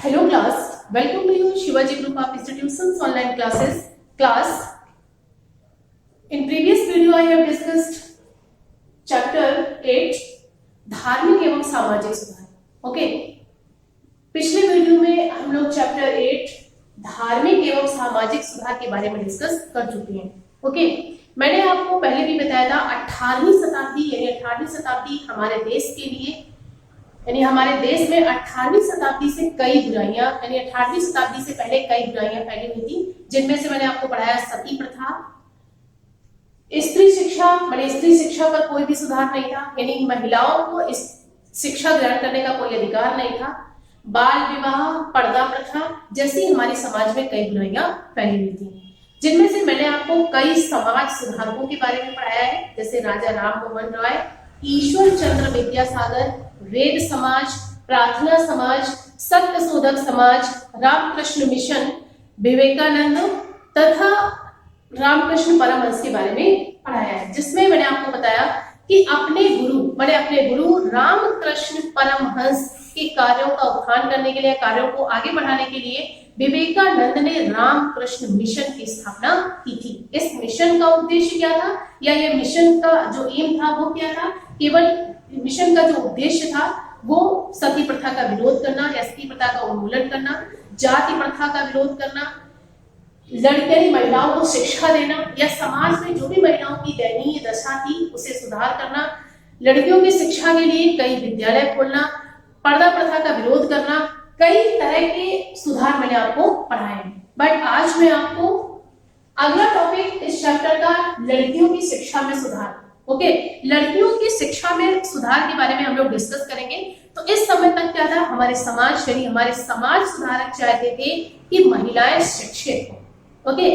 Hello class, welcome to you Shivaji Group of Institutions online classes. Class, in previous video I have discussed chapter 8 धार्मिक एवं सामाजिक सुधार. Okay, पिछले video में हम लोग चैप्टर 8 धार्मिक एवं सामाजिक सुधार के बारे में डिस्कस कर चुके हैं. ओके, मैंने आपको पहले भी बताया था 18वीं शताब्दी यानी 18वीं शताब्दी हमारे देश के लिए यानी हमारे देश में 18वीं शताब्दी से कई बुराइयां यानी 18वीं शताब्दी से पहले कई बुराइयां फैली हुई थी, जिनमें से मैंने आपको पढ़ाया सती प्रथा, स्त्री शिक्षा मैंने स्त्री शिक्षा पर कोई भी सुधार नहीं था यानी महिलाओं को इस शिक्षा ग्रहण करने का कोई अधिकार नहीं था, बाल विवाह, पर्दा प्रथा जैसी हमारे समाज में कई बुराइयां फैली हुई थी, जिनमें से मैंने आपको कई समाज सुधारकों के बारे में पढ़ाया है, जैसे राजा राम मोहन राय, ईश्वर चंद्र विद्यासागर, वेद समाज, प्रार्थना समाज, सत्य शोधक समाज, रामकृष्ण मिशन, विवेकानंद तथा रामकृष्ण परमहंस के बारे में पढ़ाया है, जिसमें मैंने आपको बताया कि अपने गुरु रामकृष्ण परमहंस के कार्यों का उत्थान करने के लिए, कार्यों को आगे बढ़ाने के लिए विवेकानंद ने रामकृष्ण मिशन की स्थापना की थी. इस मिशन का उद्देश्य क्या था या ये मिशन का जो एम था वो क्या था? केवल मिशन का जो उद्देश्य था वो सती प्रथा का विरोध करना या सती प्रथा का उन्मूलन करना, जाति प्रथा का विरोध करना, लड़की महिलाओं को शिक्षा देना या समाज में जो भी महिलाओं की दयनीय दशा थी उसे सुधार करना, लड़कियों की शिक्षा के लिए कई विद्यालय खोलना, पर्दा प्रथा का विरोध करना, कई तरह के सुधार मैंने आपको पढ़ाए. बट आज मैं आपको अगला टॉपिक इस चैप्टर का लड़कियों की शिक्षा में सुधार. ओके, लड़कियों की शिक्षा में सुधार के बारे में हम लोग डिस्कस करेंगे. तो इस समय तक क्या था, हमारे समाज यानी हमारे समाज सुधारक चाहते थे कि महिलाएं शिक्षित हो. ओके,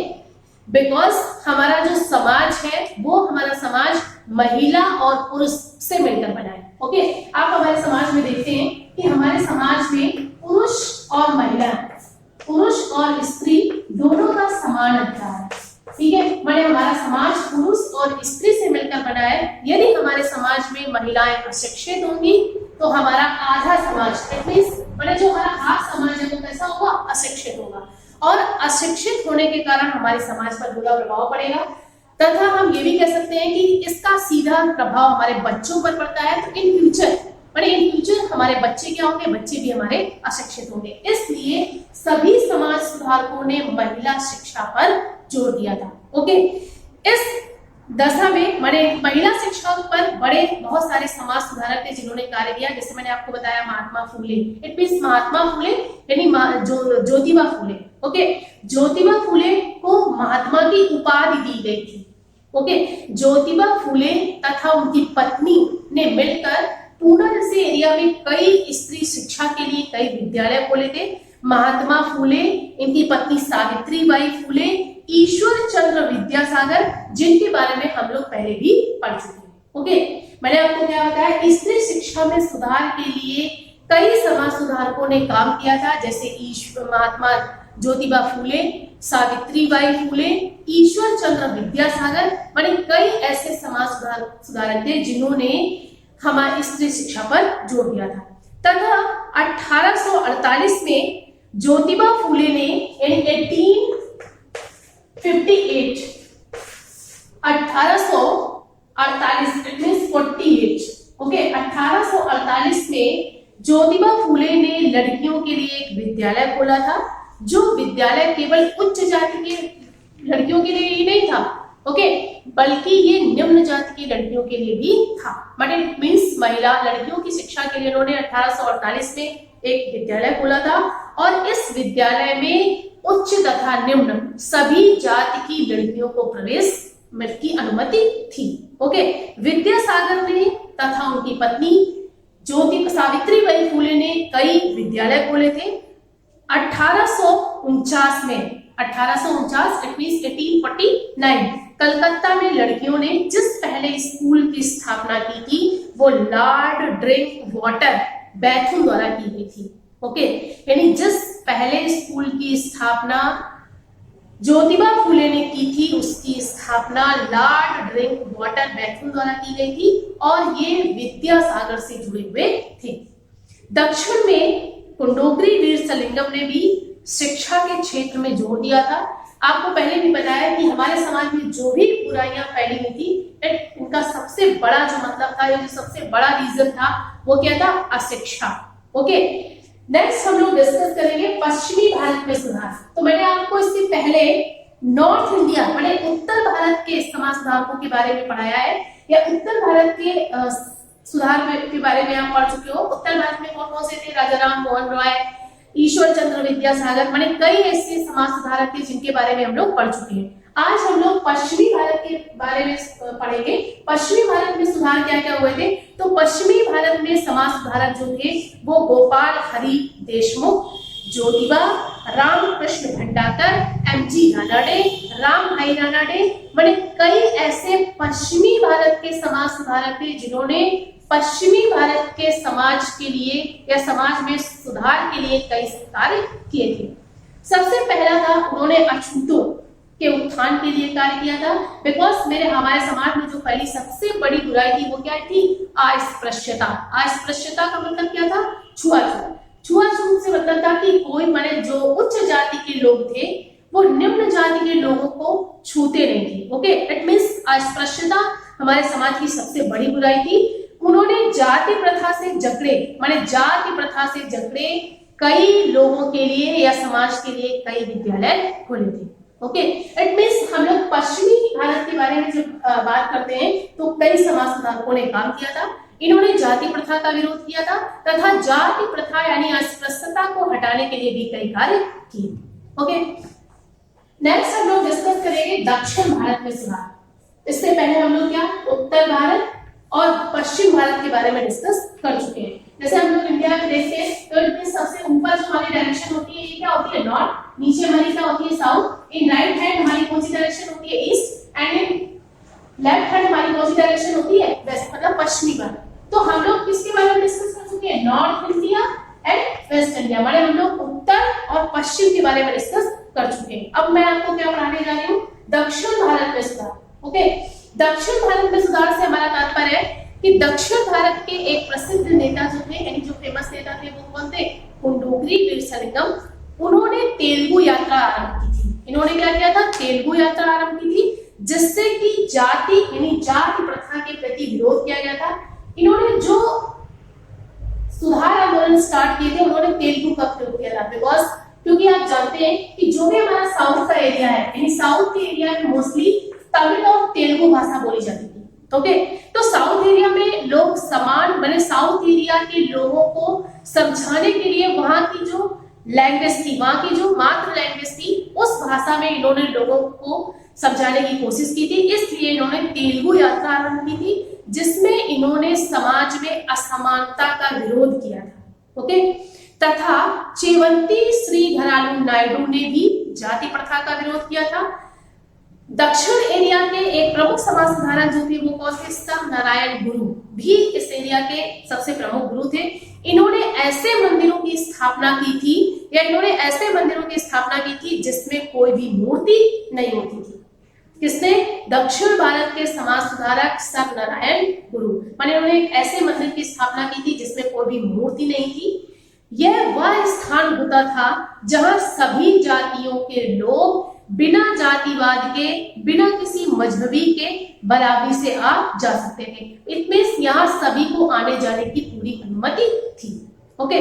बिकॉज हमारा जो समाज है वो हमारा समाज महिला और पुरुष से मिलकर बना है. ओके, आप हमारे समाज में देखते हैं कि हमारे समाज में पुरुष और महिला, पुरुष और स्त्री दोनों का समान अधिकार है. ठीक है, मैंने हमारा समाज पुरुष और स्त्री से मिलकर बना है. यदि हमारे समाज में महिलाएं अशिक्षित होंगी तो हमारा आधा समाज मैंने जो हमारा हाफ समाज है वो कैसा होगा? अशिक्षित होगा, और अशिक्षित होने के कारण हमारे समाज पर बुरा प्रभाव पड़ेगा. तथा हम ये भी कह सकते हैं कि इसका सीधा प्रभाव हमारे बच्चों पर पड़ता है. तो इन फ्यूचर हमारे बच्चे क्या होंगे? बच्चे भी हमारे अशिक्षित होंगे. इसलिए सभी समाज सुधारकों ने महिला शिक्षा पर जोर दिया था. ओके, इस दशा में महिला शिक्षा पर बहुत सारे समाज सुधारक थे जिन्होंने कार्य किया. जैसे मैंने आपको बताया महात्मा फूले, इट मींस महात्मा फूले यानी ज्योतिबा फूले. ओके, ज्योतिबा फूले को महात्मा की उपाधि दी गई थी. ओके, ज्योतिबा फूले तथा उनकी पत्नी ने मिलकर पूना जैसे एरिया में कई स्त्री शिक्षा के लिए कई विद्यालय खोले थे. महात्मा फूले, इनकी पत्नी सावित्रीबाई फूले, ईश्वर चंद्र विद्यासागर, जिनके बारे में हम लोग पहले भी पढ़ चुके हैं. ओके, मैंने आपको क्या बताया, स्त्री शिक्षा में सुधार के लिए कई समाज सुधारकों ने काम किया था, जैसे महात्मा ज्योतिबा फूले, सावित्रीबाई फूले, ईश्वर चंद्र विद्यासागर, कई ऐसे समाज सुधारक थे जिन्होंने हमारी स्त्री शिक्षा पर जोर दिया था. तथा 1848 में ज्योतिबा फूले ने 1848 में ज्योतिबा फूले ने लड़कियों के लिए एक विद्यालय खोला था, जो विद्यालय केवल उच्च जाति के लड़कियों के लिए ही नहीं था. ओके, बल्कि ये निम्न जाति की लड़कियों के लिए भी था. इट मींस महिला लड़कियों की शिक्षा के लिए उन्होंने 1848 में एक विद्यालय खोला था, और इस विद्यालय में उच्च तथा निम्न सभी जाति की लड़कियों को प्रवेश की अनुमति थी. ओके, विद्यासागर ने तथा उनकी पत्नी सावित्रीबाई फूले ने कई विद्यालय खोले थे. 1849 में 1849 कलकत्ता में लड़कियों ने जिस पहले स्कूल की स्थापना की थी वो लॉर्ड ड्रिंक वाटर बैथुन द्वारा की गई थी. ओके, यानी जिस पहले स्कूल की स्थापना ज्योतिबा फूले ने की थी उसकी स्थापना लॉर्ड ड्रिंक वाटर बैथुन द्वारा की गई थी, और ये विद्यासागर से जुड़े हुए थे. दक्षिण में कुंडोगरी वीरसलिंगम ने भी शिक्षा के क्षेत्र में जोर दिया था। आपको पहले भी बताया कि हमारे समाज में जो भी बुराइयां फैली हुई थी, इनका सबसे बड़ा जो मतलब था, जो सबसे बड़ा रीजन था, वो क्या था? अशिक्षा। ओके, नेक्स्ट हम लोग डिस्कस करेंगे पश्चिमी भारत में सुधार। तो मैंने आपको इससे पहले नॉर्थ इंडिया मैंने उत्तर भारत के समाज सुधारकों के बारे में पढ़ाया है, या उत्तर भारत के सुधार के बारे में आप पढ़ चुके हो। उत्तर भारत में कौन कौन से थे? राजा राम मोहन रॉय, ईश्वर चंद्र विद्यासागर, मैंने कई ऐसे समाज सुधारक थे जिनके बारे में हम लोग पढ़ चुके हैं। आज हम लोग पश्चिमी भारत के बारे में पढ़ेंगे। पश्चिमी भारत में सुधार क्या क्या हुए थे? तो पश्चिमी भारत में समाज सुधारक जो थे वो गोपाल हरि देशमुख, ज्योतिबा, रामकृष्ण भंडाकर, एमजी रानडे, राम भाई रानडे, मैंने कई ऐसे पश्चिमी भारत के समाज सुधारक थे जिन्होंने पश्चिमी भारत के समाज के लिए या समाज में सुधार के लिए कई कार्य किए थे। सबसे पहला था, उन्होंने अछूतों के उत्थान के लिए कार्य किया था। बिकॉज हमारे समाज में जो पहली सबसे बड़ी बुराई थी वो क्या थी? अस्पृश्यता। अस्पृश्यता का मतलब क्या था? छुआछूत। छुआछूत से मतलब था कि कोई माने जो उच्च जाति के लोग थे वो निम्न जाति के लोगों को छूते नहीं थे। ओके, इट मींस अस्पृश्यता हमारे समाज की सबसे बड़ी बुराई थी। उन्होंने जाति प्रथा से जकड़े माने जाति प्रथा से जकड़े कई लोगों के लिए या समाज के लिए कई विद्यालय खोले थे। ओके, इट मींस हम लोग पश्चिमी भारत के बारे में जब बात करते हैं तो कई समाज सुधारकों ने काम किया था। इन्होंने जाति प्रथा का विरोध किया था तथा जाति प्रथा यानी अस्पृश्यता को हटाने के लिए भी कई कार्य किए। ओके, नेक्स्ट हम लोग डिस्कस करेंगे दक्षिण भारत में सुधार। इससे पहले हम लोग क्या उत्तर भारत और पश्चिम भारत के बारे में डिस्कस कर चुके हैं। जैसे हम लोग इंडिया में देखते हैं तो इनमें सबसे ऊपर जो हमारी डायरेक्शन होती है ये क्या होती है? नॉर्थ। नीचे हमारी क्या होती है? साउथ। इन राइट हैंड हमारी कौन सी डायरेक्शन होती है? East. And in left hand हमारी कौन सी डायरेक्शन होती है? वेस्ट, मतलब पश्चिमी भारत। तो हम लोग किसके बारे में डिस्कस कर चुके हैं? North India and waste India, माने हम लोग उत्तर और पश्चिम के बारे में डिस्कस कर चुके हैं। अब मैं आपको क्या पढ़ाने जा रही हूँ? दक्षिण भारत में सुधार। ओके, दक्षिण भारत में सुधार से हमारा तात्पर्य है कि दक्षिण भारत के एक प्रसिद्ध नेता जो थे यानी जो फेमस नेता थे वो कौन थे? कुंडोगरी वीरसलिंगम। उन्होंने तेलुगु यात्रा आरंभ की थी। इन्होंने क्या किया था? तेलुगु यात्रा आरंभ की थी, जिससे कि जाति यानी जाति प्रथा के प्रति विरोध किया गया था। इन्होंने जो सुधार आंदोलन स्टार्ट किए थे उन्होंने तेलुगु का प्रयोग किया था। बिकॉज क्योंकि आप जानते हैं कि जो भी हमारा साउथ का एरिया है यानी साउथ के एरिया में मोस्टली तमिल और तेलुगु भाषा बोली जाती थी। ओके, तो साउथ एरिया में लोग समान बने साउथ एरिया के लोगों को समझाने के लिए वहां की जो लैंग्वेज थी, वहां की जो मातृ लैंग्वेज थी, उस भाषा में इन्होंने लोगों को समझाने की कोशिश की थी। इसलिए इन्होंने तेलुगु यात्रा आरंभ की थी, जिसमें इन्होंने समाज में असमानता का विरोध किया था। ओके, तथा चेवंती श्रीधरालू नायडू ने भी जाति प्रथा का विरोध किया था। दक्षिण एरिया के एक प्रमुख समाज सुधारक जो थे वो कौन थे? सर नारायण गुरु भी इस एरिया के सबसे प्रमुख गुरु थे। इन्होंने ऐसे मंदिरों की स्थापना की थी या इन्होंने ऐसे मंदिरों की स्थापना की थी जिसमें कोई भी मूर्ति नहीं होती थी। किसने? दक्षिण भारत के समाज सुधारक सर नारायण गुरु। माने उन्होंने एक ऐसे मंदिर की स्थापना की थी जिसमें कोई भी मूर्ति नहीं थी। यह वह स्थान होता था जहां सभी जातियों के लोग बिना जातिवाद के, बिना किसी मजहबी के बराबरी से आ जा सकते थे। इट मींस यहाँ सभी को आने जाने की पूरी अनुमति थी। ओके,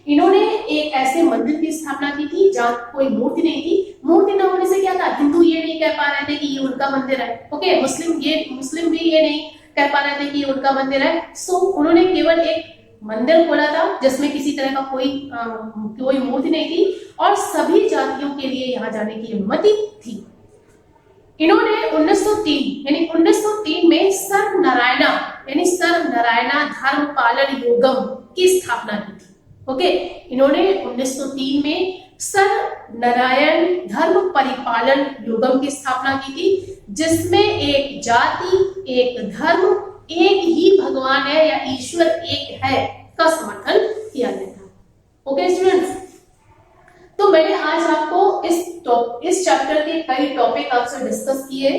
इन्होंने एक ऐसे मंदिर की स्थापना की थी जहाँ कोई मूर्ति नहीं थी। मूर्ति न होने से क्या था? हिंदू ये नहीं कह पा रहे थे कि ये उनका मंदिर है। ओके, मुस्लिम भी ये नहीं कह पा रहे थे कि ये उनका मंदिर है। सो उन्होंने केवल एक मंदिर खोला था जिसमें किसी तरह का कोई मूर्ति नहीं थी और सभी जातियों के लिए यहाँ जाने की अनुमति थी। इन्होंने 1903 में सर नारायणा धर्म पालन योगम की स्थापना की थी। ओके, इन्होंने 1903 में सर नारायण धर्म परिपालन योगम की स्थापना की थी, जिसमें एक जाति, एक धर्म, एक ही भगवान है या ईश्वर एक है का समर्थन किया गया था। ओके स्टूडेंट्स, तो मैंने आज आपको इस चैप्टर के कई टॉपिक आपसे डिस्कस किए।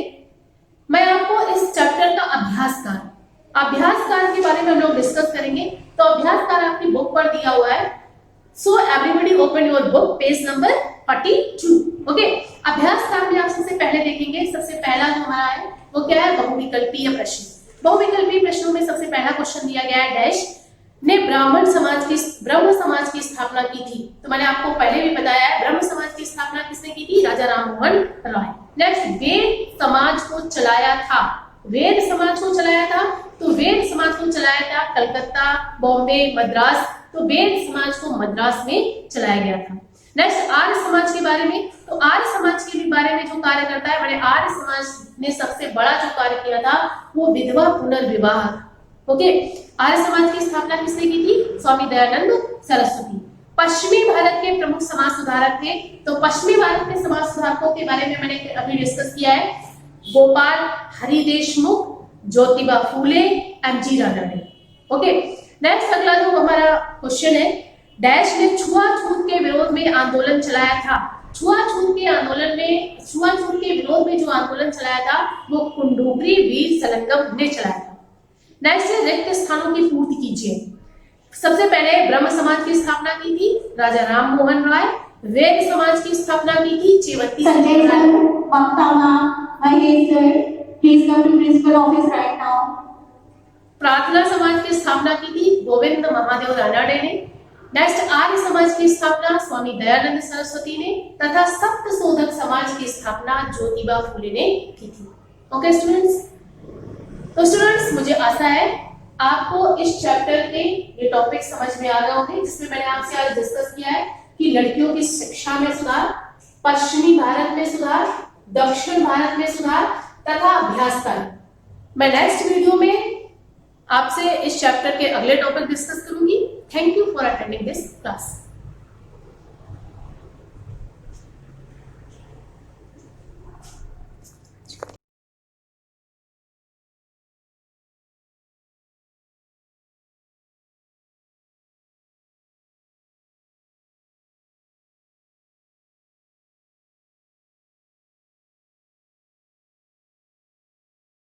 मैं आपको इस चैप्टर का अभ्यासकार के बारे में हम लोग डिस्कस करेंगे। तो अभ्यासकार आपकी बुक पर दिया हुआ है। So everybody open your book, page number 42. Okay, अभ्यास काम में आप सबसे पहले देखेंगे, सबसे पहला जो हमारा है वो क्या है, बहुविकल्पीय प्रश्न. बहुविकल्पीय प्रश्नों में सबसे पहला क्वेश्चन दिया गया है, डैश ने ब्रह्म समाज की स्थापना की थी. तो मैंने आपको पहले भी बताया है, ब्रह्म समाज की स्थापना किसने की थी, राजा राममोहन रॉय. नेक्स्ट, वेद समाज को चलाया था. वेद समाज को चलाया था, तो वेद समाज को चलाया था कलकत्ता, बॉम्बे, मद्रास. तो वेद समाज को मद्रास में चलाया गया था. नेक्स्ट, आर्य समाज के बारे में, तो आर्य समाज के बारे में जो कार्य करता है, मैंने आर्य समाज ने सबसे बड़ा जो कार्य किया था वो विधवा पुनर्विवाह. ओके, आर्य समाज की स्थापना किसने की थी, स्वामी दयानंद सरस्वती. पश्चिमी भारत के प्रमुख समाज सुधारक थे, तो पश्चिमी भारत के समाज सुधारकों के बारे में मैंने अभी डिस्कस किया है, Gopal Hari Deshmukh, Jyotiba Phule, MG Ranade. Okay, next अगला जो हमारा क्वेश्चन है, डैश ने छुआछूत के विरोध में आंदोलन चलाया था. छुआछूत के विरोध में जो आंदोलन चलाया था वो कुंडुगरी वीर सलंगम ने चलाया था. नेक्स्ट है, रिक्त स्थानों की पूर्ति कीजिए. सबसे पहले ब्रह्म समाज की स्थापना की थी राजा राममोहन राय. वेद समाज की स्थापना की थी चेवत्ती प्रार्थना समाज की स्थापना की थी गोविंद महादेव रानडे ने. नेक्स्ट, आर्य समाज की स्थापना स्वामी दयानंद सरस्वती ने तथा सप्त शोधक समाज की स्थापना ज्योतिबा फूले ने की थी. ओके स्टूडेंट्स, तो स्टूडेंट्स मुझे आशा है आपको इस चैप्टर के ये टॉपिक समझ में आ गए होंगे, जिसमें मैंने आपसे आज डिस्कस किया है कि लड़कियों की शिक्षा में सुधार, पश्चिमी भारत में सुधार, दक्षिण भारत में सुधार तथा अभ्यास कार्य. मैं नेक्स्ट वीडियो में आपसे इस चैप्टर के अगले टॉपिक डिस्कस करूंगी. Thank you for attending this class.